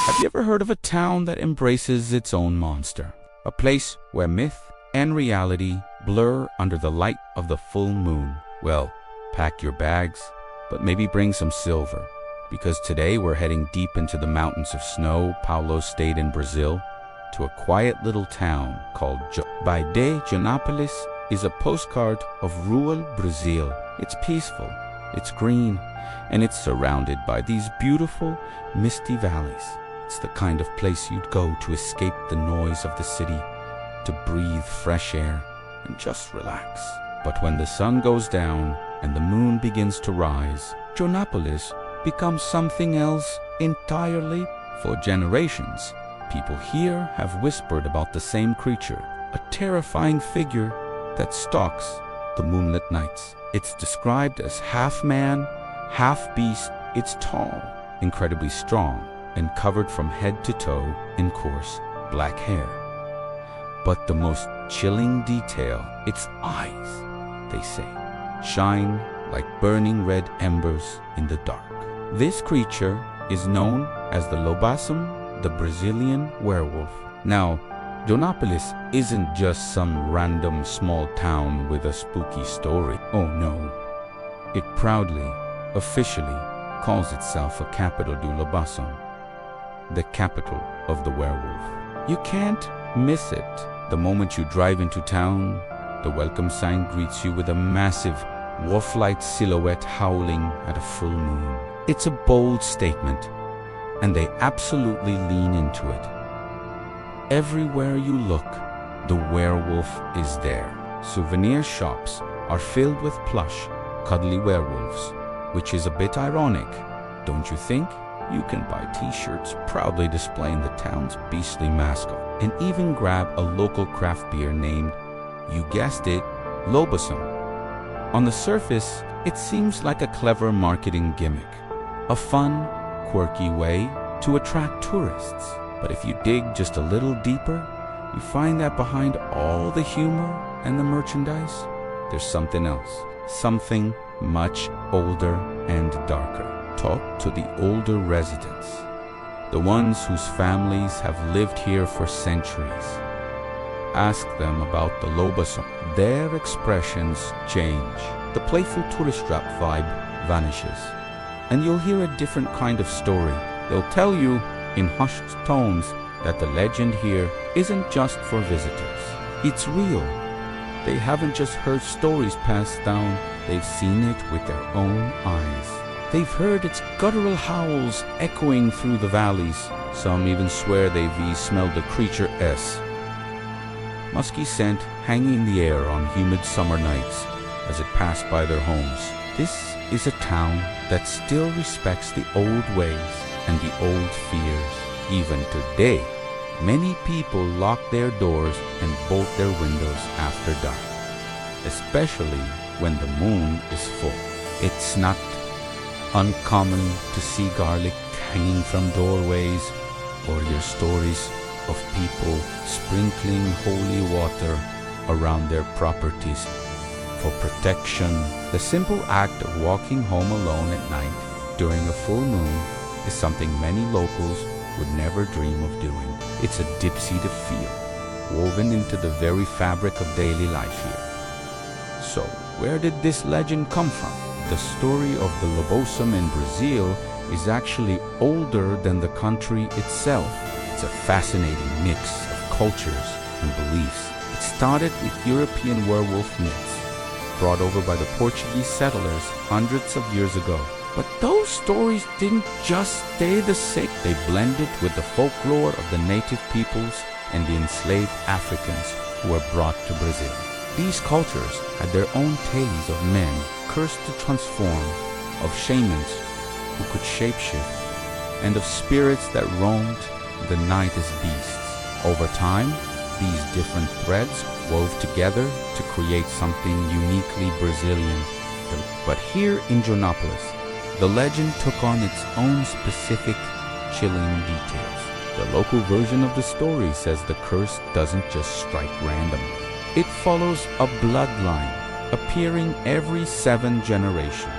Have you ever heard of a town that embraces its own monster? A place where myth and reality blur under the light of the full moon. Well, pack your bags, but maybe bring some silver, because today we're heading deep into the mountains of São Paulo state in Brazil, to a quiet little town called Joanópolis. Is a postcard of rural Brazil. It's peaceful, it's green, and it's surrounded by these beautiful, misty valleys. It's the kind of place you'd go to escape the noise of the city, to breathe fresh air and just relax. But when the sun goes down and the moon begins to rise, Joanópolis becomes something else entirely. For generations, people here have whispered about the same creature, a terrifying figure that stalks the moonlit nights. It's described as half man, half beast. It's tall, incredibly strong, and covered from head to toe in coarse black hair. But the most chilling detail, its eyes, they say, shine like burning red embers in the dark. This creature is known as the lobisomem, the Brazilian werewolf. Now, Joanópolis isn't just some random small town with a spooky story. Oh no. It proudly, officially calls itself a capital do lobisomem, the capital of the werewolf. You can't miss it. The moment you drive into town, the welcome sign greets you with a massive wolf-like silhouette howling at a full moon. It's a bold statement, and they absolutely lean into it. Everywhere you look, the werewolf is there. Souvenir shops are filled with plush, cuddly werewolves, which is a bit ironic, don't you think? You can buy t-shirts proudly displaying the town's beastly mascot, and even grab a local craft beer named, you guessed it, lobisomem. On the surface, it seems like a clever marketing gimmick, a fun, quirky way to attract tourists. But if you dig just a little deeper, you find that behind all the humor and the merchandise, there's something else, something much older and darker. Talk to the older residents, the ones whose families have lived here for centuries. Ask them about the lobisomem. Their expressions change. The playful tourist trap vibe vanishes, and you'll hear a different kind of story. They'll tell you in hushed tones that the legend here isn't just for visitors. It's real. They haven't just heard stories passed down, they've seen it with their own eyes. They've heard its guttural howls echoing through the valleys. Some even swear they've smelled the creature's musky scent hanging in the air on humid summer nights as it passed by their homes. This is a town that still respects the old ways and the old fears. Even today, many people lock their doors and bolt their windows after dark, especially when the moon is full. It's not uncommon to see garlic hanging from doorways, or hear stories of people sprinkling holy water around their properties for protection. The simple act of walking home alone at night during a full moon is something many locals would never dream of doing. It's a deep-seated feel, woven into the very fabric of daily life here. So, where did this legend come from? The story of the lobisomem in Brazil is actually older than the country itself. It's a fascinating mix of cultures and beliefs. It started with European werewolf myths, brought over by the Portuguese settlers hundreds of years ago. But those stories didn't just stay the same. They blended with the folklore of the native peoples and the enslaved Africans who were brought to Brazil. These cultures had their own tales of men cursed to transform, of shamans who could shapeshift, and of spirits that roamed the night as beasts. Over time, these different threads wove together to create something uniquely Brazilian. But here in Joanópolis, the legend took on its own specific, chilling details. The local version of the story says the curse doesn't just strike randomly. It follows a bloodline, appearing every 7 generations.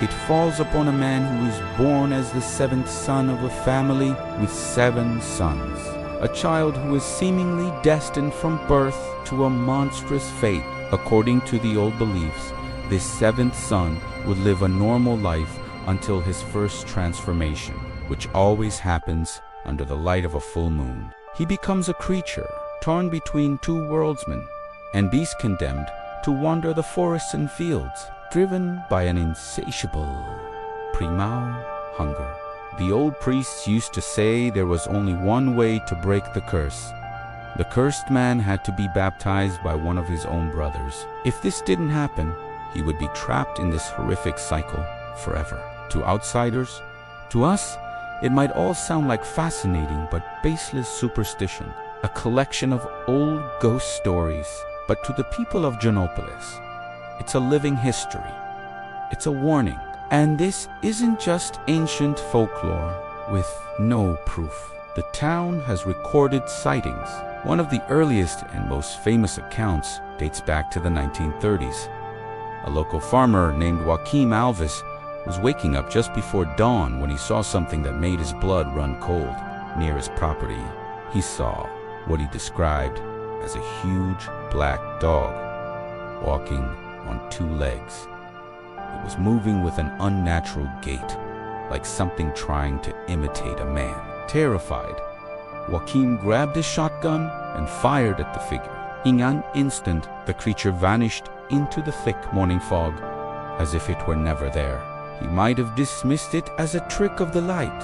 It falls upon a man who is born as the seventh son of a family with 7 sons. A child who is seemingly destined from birth to a monstrous fate. According to the old beliefs, this 7th son would live a normal life until his first transformation, which always happens under the light of a full moon. He becomes a creature torn between 2 worldsmen and beast condemned to wander the forests and fields, driven by an insatiable primal hunger. The old priests used to say there was only one way to break the curse. The cursed man had to be baptized by one of his own brothers. If this didn't happen, he would be trapped in this horrific cycle forever. To outsiders, to us, it might all sound like fascinating but baseless superstition, a collection of old ghost stories. But to the people of Joanópolis, it's a living history. It's a warning. And this isn't just ancient folklore with no proof. The town has recorded sightings. One of the earliest and most famous accounts dates back to the 1930s. A local farmer named Joaquim Alves was waking up just before dawn when he saw something that made his blood run cold. Near his property, he saw what he described as a huge black dog walking on 2 legs. It was moving with an unnatural gait, like something trying to imitate a man. Terrified, Joaquim grabbed his shotgun and fired at the figure. In an instant, the creature vanished into the thick morning fog, as if it were never there. He might have dismissed it as a trick of the light,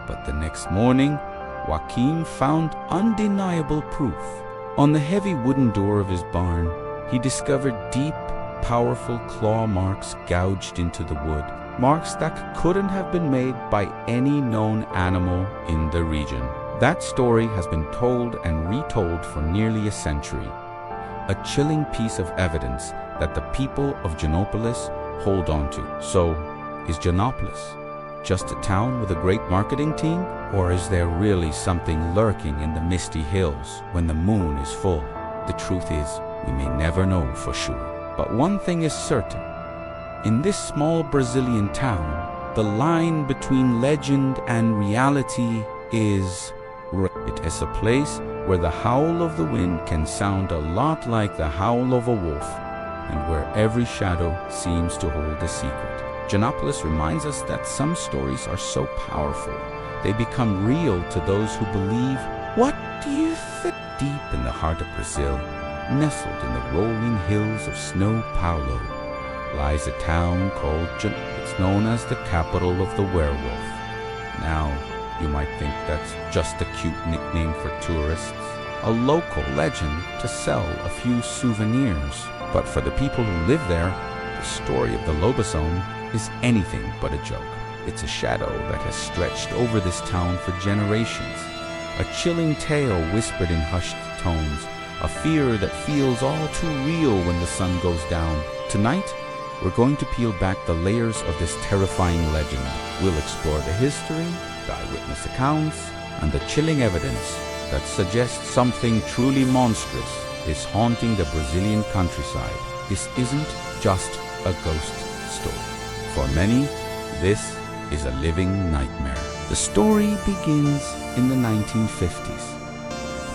but the next morning, Joaquim found undeniable proof. On the heavy wooden door of his barn, he discovered deep, powerful claw marks gouged into the wood, marks that couldn't have been made by any known animal in the region. That story has been told and retold for nearly a century, a chilling piece of evidence that the people of Joanópolis hold on to. So, is Joanópolis just a town with a great marketing team? Or is there really something lurking in the misty hills when the moon is full? The truth is, we may never know for sure. But one thing is certain. In this small Brazilian town, the line between legend and reality is it is a place where the howl of the wind can sound a lot like the howl of a wolf, and where every shadow seems to hold a secret. Joanópolis reminds us that some stories are so powerful, they become real to those who believe. What do you think? Deep in the heart of Brazil, nestled in the rolling hills of São Paulo, lies a town called Joanópolis. It's known as the capital of the werewolf. Now, you might think that's just a cute nickname for tourists, a local legend to sell a few souvenirs. But for the people who live there, the story of the lobisomem is anything but a joke. It's a shadow that has stretched over this town for generations, a chilling tale whispered in hushed tones, a fear that feels all too real when the sun goes down. Tonight, we're going to peel back the layers of this terrifying legend. We'll explore the history, the eyewitness accounts, and the chilling evidence that suggests something truly monstrous is haunting the Brazilian countryside. This isn't just a ghost story. For many, this is a living nightmare. The story begins in the 1950s,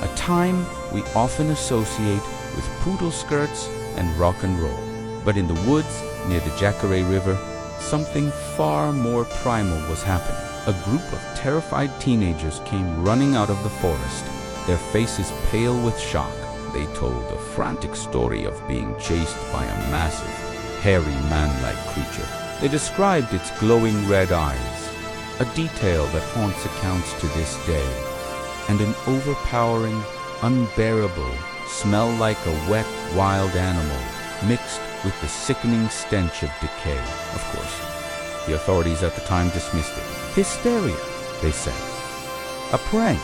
a time we often associate with poodle skirts and rock and roll. But in the woods near the Jacaré River, something far more primal was happening. A group of terrified teenagers came running out of the forest, their faces pale with shock. They told a frantic story of being chased by a massive, hairy man-like creature. They described its glowing red eyes, a detail that haunts accounts to this day, and an overpowering, unbearable smell like a wet, wild animal mixed with the sickening stench of decay. Of course, the authorities at the time dismissed it. Hysteria, they said. A prank.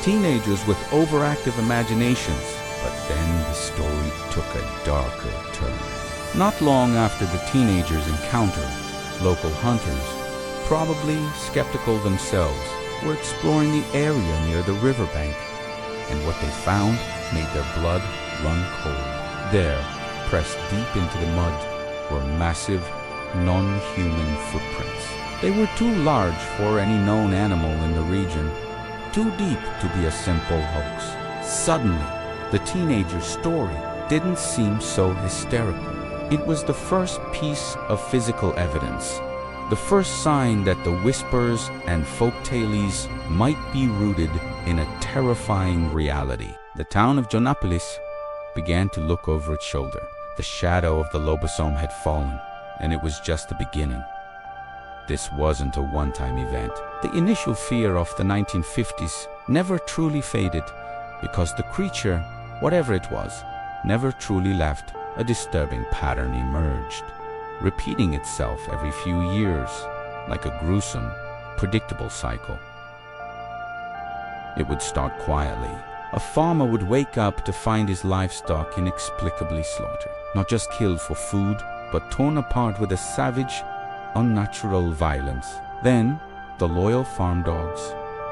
Teenagers with overactive imaginations. But then the story took a darker turn. Not long after the teenagers' encounter, local hunters, probably skeptical themselves, were exploring the area near the riverbank, and what they found made their blood run cold. There, pressed deep into the mud, were massive, non-human footprints. They were too large for any known animal in the region, too deep to be a simple hoax. Suddenly, the teenager's story didn't seem so hysterical. It was the first piece of physical evidence, the first sign that the whispers and folktales might be rooted in a terrifying reality. The town of Joanópolis began to look over its shoulder. The shadow of the lobosome had fallen, and it was just the beginning. This wasn't a one-time event. The initial fear of the 1950s never truly faded because the creature, whatever it was, never truly left. A disturbing pattern emerged, repeating itself every few years, like a gruesome, predictable cycle. It would start quietly. A farmer would wake up to find his livestock inexplicably slaughtered, not just killed for food, but torn apart with a savage, unnatural violence. Then, the loyal farm dogs,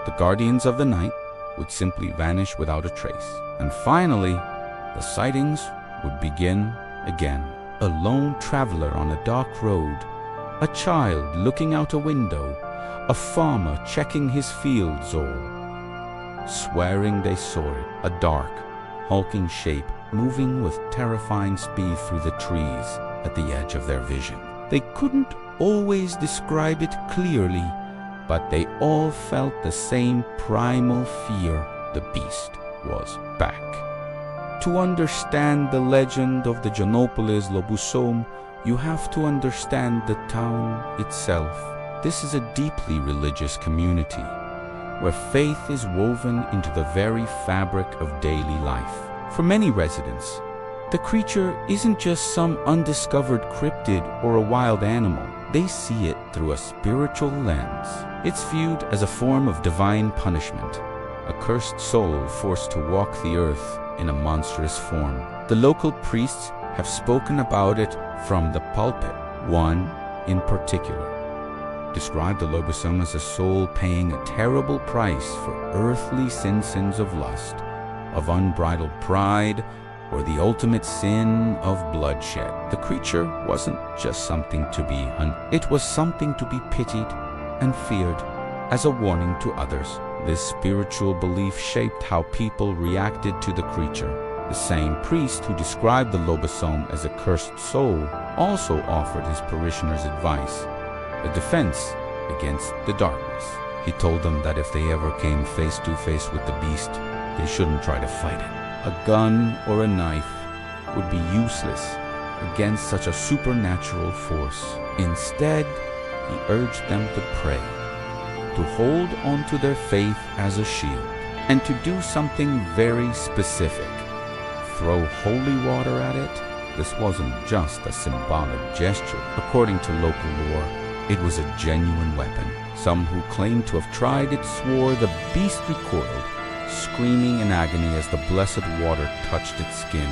the guardians of the night, would simply vanish without a trace. And finally, the sightings would begin again. A lone traveler on a dark road, a child looking out a window, a farmer checking his fields, all swearing they saw it, a dark, hulking shape moving with terrifying speed through the trees at the edge of their vision. They couldn't always describe it clearly, but they all felt the same primal fear. The beast was back. To understand the legend of the Joanópolis lobosome, you have to understand the town itself. This is a deeply religious community, where faith is woven into the very fabric of daily life. For many residents, the creature isn't just some undiscovered cryptid or a wild animal. They see it through a spiritual lens. It's viewed as a form of divine punishment, a cursed soul forced to walk the earth in a monstrous form. The local priests have spoken about it from the pulpit. One, in particular, described the lobosome as a soul paying a terrible price for earthly sins of lust, of unbridled pride, or the ultimate sin of bloodshed. The creature wasn't just something to be hunted. It was something to be pitied and feared as a warning to others. This spiritual belief shaped how people reacted to the creature. The same priest who described the lobosome as a cursed soul also offered his parishioners advice, a defense against the darkness. He told them that if they ever came face to face with the beast, they shouldn't try to fight it. A gun or a knife would be useless against such a supernatural force. Instead, he urged them to pray, to hold on to their faith as a shield, and to do something very specific: throw holy water at it. This wasn't just a symbolic gesture. According to local lore, it was a genuine weapon. Some who claimed to have tried it swore the beast recoiled, screaming in agony as the blessed water touched its skin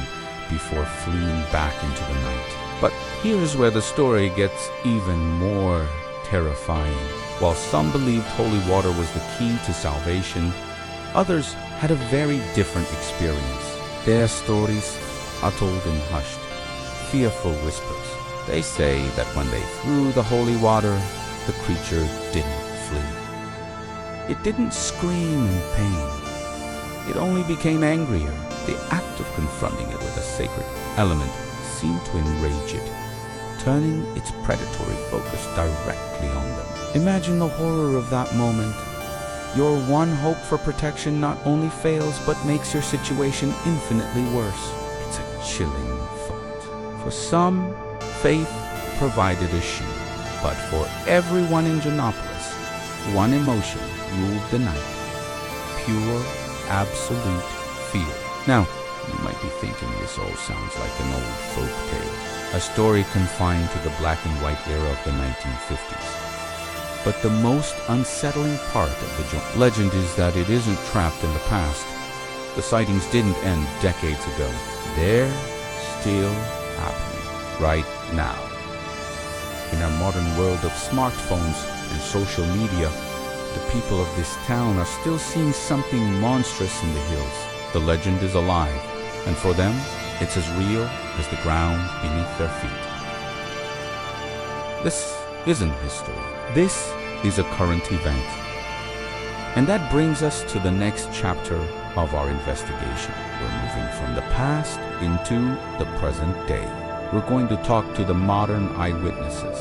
before fleeing back into the night. But here's where the story gets even more terrifying. While some believed holy water was the key to salvation, others had a very different experience. Their stories are told in hushed, fearful whispers. They say that when they threw the holy water, the creature didn't flee. It didn't scream in pain. It only became angrier. The act of confronting it with a sacred element seemed to enrage it, turning its predatory focus directly on them. Imagine the horror of that moment. Your one hope for protection not only fails, but makes your situation infinitely worse. It's a chilling thought. For some, faith provided a shield, but for everyone in Joanópolis, one emotion ruled the night: pure, absolute fear. Now, you might be thinking this all sounds like an old folk tale, a story confined to the black and white era of the 1950s. But the most unsettling part of the legend is that it isn't trapped in the past. The sightings didn't end decades ago. They're still happening right now. In our modern world of smartphones and social media, the people of this town are still seeing something monstrous in the hills. The legend is alive, and for them, it's as real as the ground beneath their feet. This isn't history. This is a current event. And that brings us to the next chapter of our investigation. We're moving from the past into the present day. We're going to talk to the modern eyewitnesses,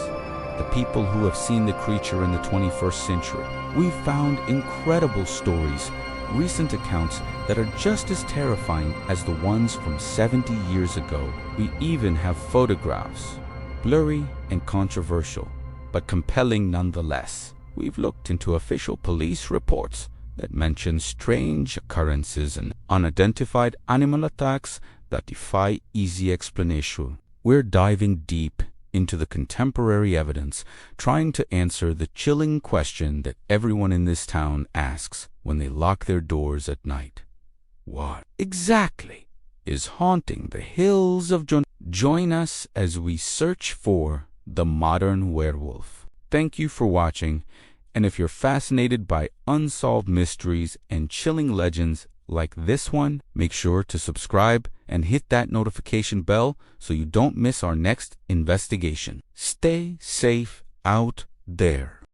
the people who have seen the creature in the 21st century. We've found incredible stories, recent accounts that are just as terrifying as the ones from 70 years ago. We even have photographs, blurry and controversial, but compelling nonetheless. We've looked into official police reports that mention strange occurrences and unidentified animal attacks that defy easy explanation. We're diving deep into the contemporary evidence, trying to answer the chilling question that everyone in this town asks when they lock their doors at night. What exactly is haunting the hills of Joanópolis? Join us as we search for the modern werewolf. Thank you for watching, and if you're fascinated by unsolved mysteries and chilling legends like this one, make sure to subscribe and hit that notification bell so you don't miss our next investigation. Stay safe out there.